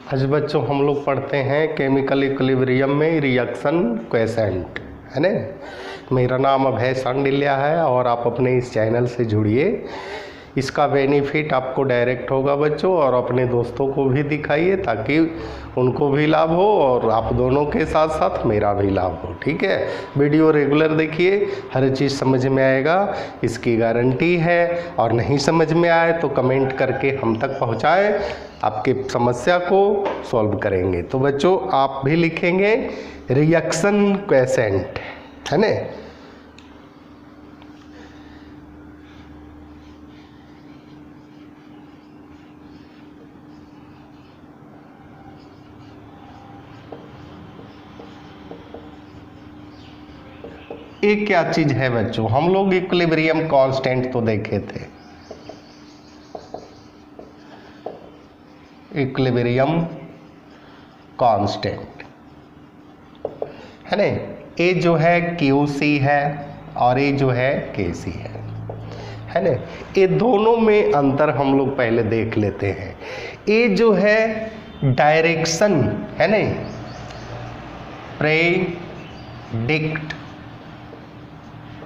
आज बच्चों हम लोग पढ़ते हैं केमिकल इक्विलिब्रियम में रिएक्शन क्वेसेंट, है ना। मेरा नाम अभय सांडिल्या है और आप अपने इस चैनल से जुड़िए। इसका बेनिफिट आपको डायरेक्ट होगा बच्चों, और अपने दोस्तों को भी दिखाइए ताकि उनको भी लाभ हो और आप दोनों के साथ साथ मेरा भी लाभ हो। ठीक है, वीडियो रेगुलर देखिए, हर चीज़ समझ में आएगा, इसकी गारंटी है। और नहीं समझ में आए तो कमेंट करके हम तक पहुँचाएँ, आपके समस्या को सॉल्व करेंगे। तो बच्चों आप भी लिखेंगे रिएक्शन क्वेसेंट, है ना। ये क्या चीज है बच्चों, हम लोग इक्विलिब्रियम कांस्टेंट तो देखे थे। इक्विलिब्रियम कांस्टेंट, है ना। ये जो है QC है और ये जो है KC है ना। ये दोनों में अंतर हम लोग पहले देख लेते हैं। ये जो है डायरेक्शन, है ना, predict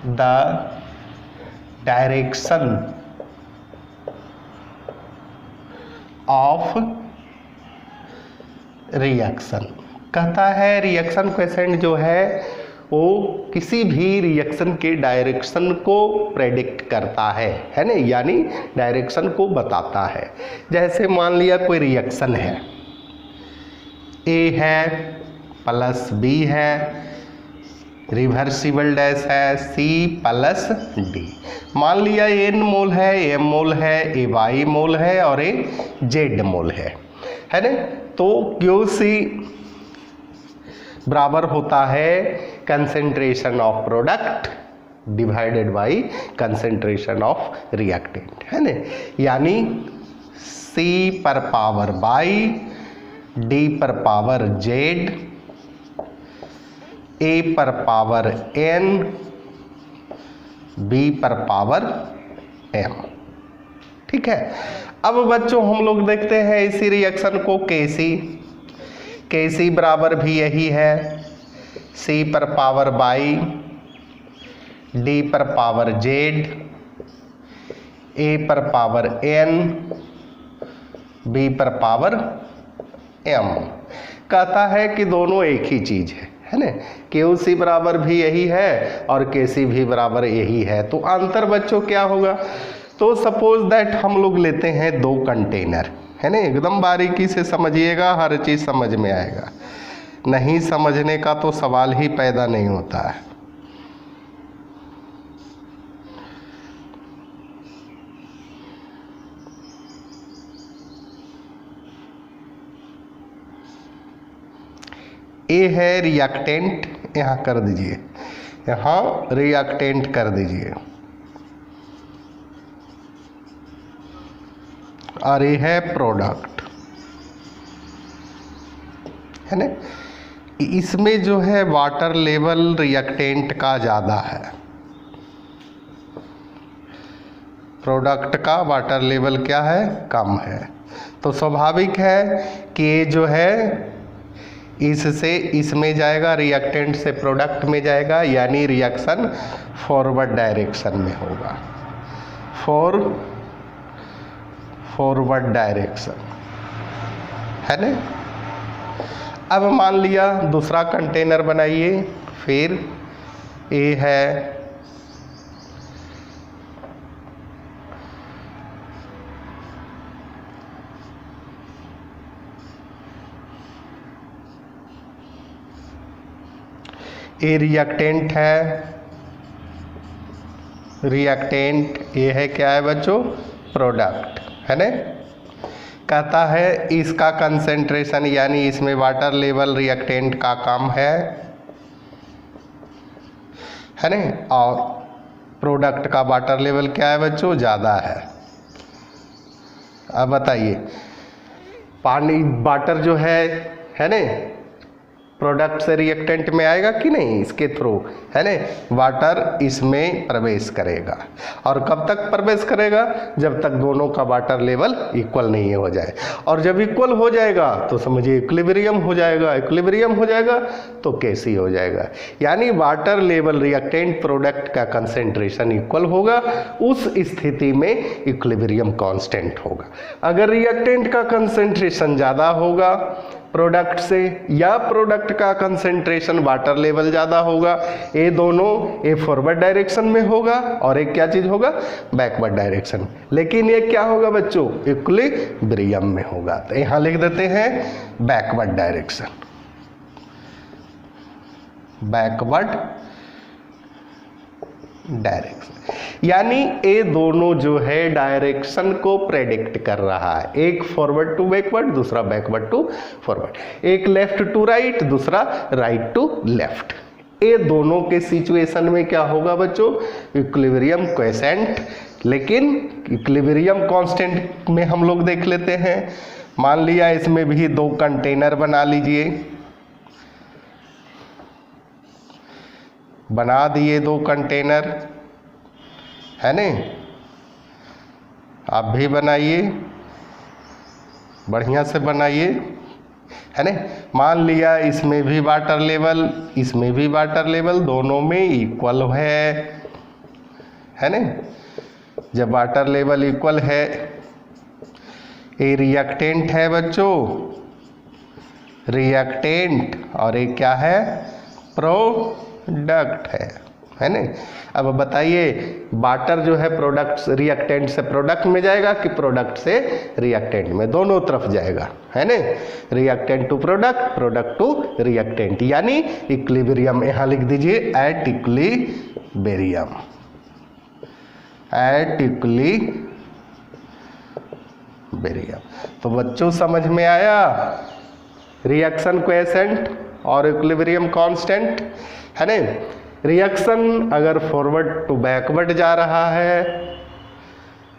the direction of reaction. कहता है रिएक्शन क्वेसेंट जो है वो किसी भी रिएक्शन के डायरेक्शन को प्रेडिक्ट करता है ना, यानी डायरेक्शन को बताता है। जैसे मान लिया कोई रिएक्शन है, A है प्लस B है, रिवर्सिबल डैश है C प्लस D। मान लिया N मोल है, M मोल है, Y मोल है और Z मोल है ना। तो QC बराबर होता है concentration of product divided by concentration of reactant, है ना। यानी C पर पावर बाई D पर पावर Z, A पर पावर N, B पर पावर M। ठीक है, अब बच्चों हम लोग देखते हैं इसी रिएक्शन को KC बराबर भी यही है, C पर पावर बाई D पर पावर Z, A पर पावर N, B पर पावर M। कहता है कि दोनों एक ही चीज है ना। QC बराबर भी यही है और KC भी बराबर यही है। तो अंतर बच्चों क्या होगा, तो सपोज दैट हम लोग लेते हैं दो कंटेनर, है ना। एकदम बारीकी से समझिएगा, हर चीज़ समझ में आएगा। नहीं समझने का तो सवाल ही पैदा नहीं होता है। ए है रिएक्टेंट, यहाँ कर दीजिए, यहाँ रिएक्टेंट कर दीजिए, और ये है प्रोडक्ट, है ना। इसमें जो है वाटर लेवल रिएक्टेंट का ज़्यादा है, प्रोडक्ट का वाटर लेवल क्या है, कम है। तो स्वाभाविक है कि ये जो है इससे इसमें जाएगा, रिएक्टेंट से प्रोडक्ट में जाएगा, यानी रिएक्शन फॉरवर्ड डायरेक्शन में होगा, फॉरवर्ड डायरेक्शन, है ना। अब मान लिया दूसरा कंटेनर बनाइए, फिर A है, A रिएक्टेंट है, रिएक्टेंट A है क्या है बच्चों, प्रोडक्ट, है ना। कहता है इसका कंसेंट्रेशन यानी इसमें वाटर लेवल रिएक्टेंट का कम है ना, और प्रोडक्ट का वाटर लेवल क्या है बच्चों, ज़्यादा है। अब बताइए, पानी वाटर जो है ना, प्रोडक्ट से रिएक्टेंट में आएगा कि नहीं, इसके थ्रू, है ना। वाटर इसमें प्रवेश करेगा, और कब तक प्रवेश करेगा, जब तक दोनों का वाटर लेवल इक्वल नहीं हो जाए। और जब इक्वल हो जाएगा तो समझिए इक्विलिब्रियम हो जाएगा, इक्विलिब्रियम हो जाएगा तो कैसी हो जाएगा, यानी वाटर लेवल रिएक्टेंट प्रोडक्ट का कंसेंट्रेशन इक्वल होगा, उस स्थिति में इक्विलिब्रियम कांस्टेंट होगा। अगर रिएक्टेंट का कंसेंट्रेशन ज़्यादा होगा प्रोडक्ट से, या प्रोडक्ट का कंसेंट्रेशन वाटर लेवल ज़्यादा होगा, ये दोनों, ये फॉरवर्ड डायरेक्शन में होगा और एक क्या चीज़ होगा, बैकवर्ड डायरेक्शन। लेकिन ये क्या होगा बच्चों, इक्विलिब्रियम में होगा। तो यहाँ लिख देते हैं बैकवर्ड डायरेक्शन, बैकवर्ड डायरेक्शन, यानी ये दोनों जो है डायरेक्शन को प्रेडिक्ट कर रहा है, एक फॉरवर्ड टू बैकवर्ड, दूसरा बैकवर्ड टू फॉरवर्ड, एक लेफ्ट टू राइट, दूसरा राइट टू लेफ्ट। ये दोनों के सिचुएशन में क्या होगा बच्चों, इक्विलिब्रियम क्वेसेंट। लेकिन इक्विलिब्रियम कांस्टेंट में हम लोग देख लेते हैं, मान लिया इसमें भी दो कंटेनर बना लीजिए, बना दिए दो कंटेनर, है ने, आप भी बनाइए, बढ़िया से बनाइए, है ने। मान लिया इसमें भी वाटर लेवल, इसमें भी वाटर लेवल, दोनों में इक्वल है ने। जब वाटर लेवल इक्वल है, ये रिएक्टेंट है बच्चों, रिएक्टेंट, और ये क्या है, प्रोडक्ट है ना। अब बताइए वाटर जो है प्रोडक्ट, रिएक्टेंट से प्रोडक्ट में जाएगा कि प्रोडक्ट से रिएक्टेंट में, दोनों तरफ जाएगा, है ना। Reactant to product, product to reactant, यानी इक्विलिब्रियम। यहाँ लिख दीजिए एट इक्विलिब्रियम, एट इक्विलिब्रियम। तो बच्चों समझ में आया रिएक्शन कोएफिशिएंट और इक्विलिब्रियम कांस्टेंट, है ना। रिएक्शन अगर फॉरवर्ड टू बैकवर्ड जा रहा है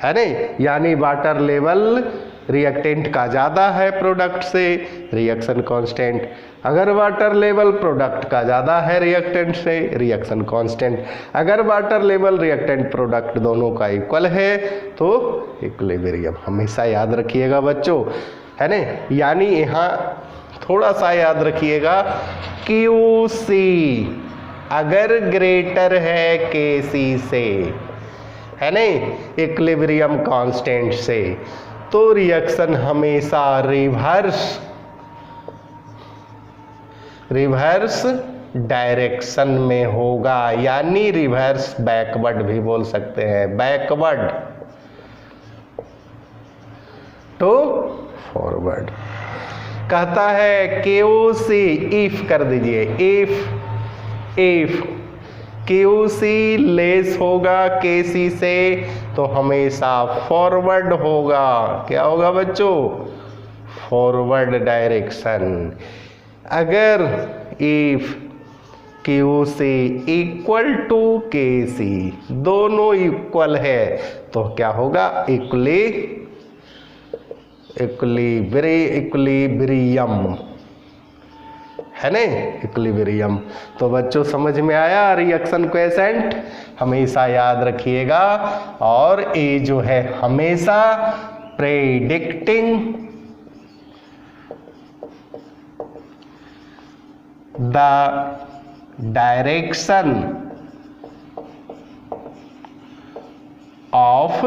ना, यानी वाटर लेवल रिएक्टेंट का ज़्यादा है प्रोडक्ट से, रिएक्शन कांस्टेंट। अगर वाटर लेवल प्रोडक्ट का ज़्यादा है रिएक्टेंट से, रिएक्शन कांस्टेंट। अगर वाटर लेवल रिएक्टेंट प्रोडक्ट दोनों का इक्वल है तो इक्विलिब्रियम। हमेशा याद रखिएगा बच्चों, है ना। यानी यहाँ थोड़ा सा याद रखिएगा, QC अगर ग्रेटर है KC से, है ना, इक्विलिब्रियम कांस्टेंट से, तो रिएक्शन हमेशा रिवर्स डायरेक्शन में होगा, यानी रिवर्स बैकवर्ड भी बोल सकते हैं, बैकवर्ड टू फॉरवर्ड। कहता है QC इफ कर दीजिए, इफ QC लेस होगा KC से तो हमेशा फॉरवर्ड होगा। क्या होगा बच्चों, फॉरवर्ड डायरेक्शन। अगर if QC equal to KC, दोनों इक्वल है, तो क्या होगा, इक्विलिब्रियम, है ना, इक्विलिब्रियम। तो बच्चों समझ में आया रिएक्शन कोएफिशिएंट, हमेशा याद रखिएगा। और ये जो है हमेशा predicting the direction of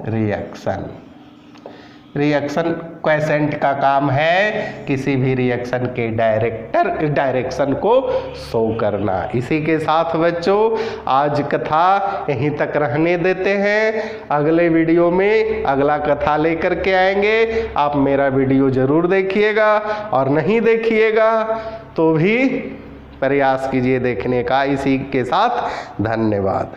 reaction. Reaction coefficient का काम है किसी भी रिएक्शन के डायरेक्शन को शो करना। इसी के साथ बच्चों आज कथा यहीं तक रहने देते हैं, अगले वीडियो में अगला कथा लेकर के आएंगे। आप मेरा वीडियो जरूर देखिएगा, और नहीं देखिएगा तो भी प्रयास कीजिए देखने का। इसी के साथ धन्यवाद।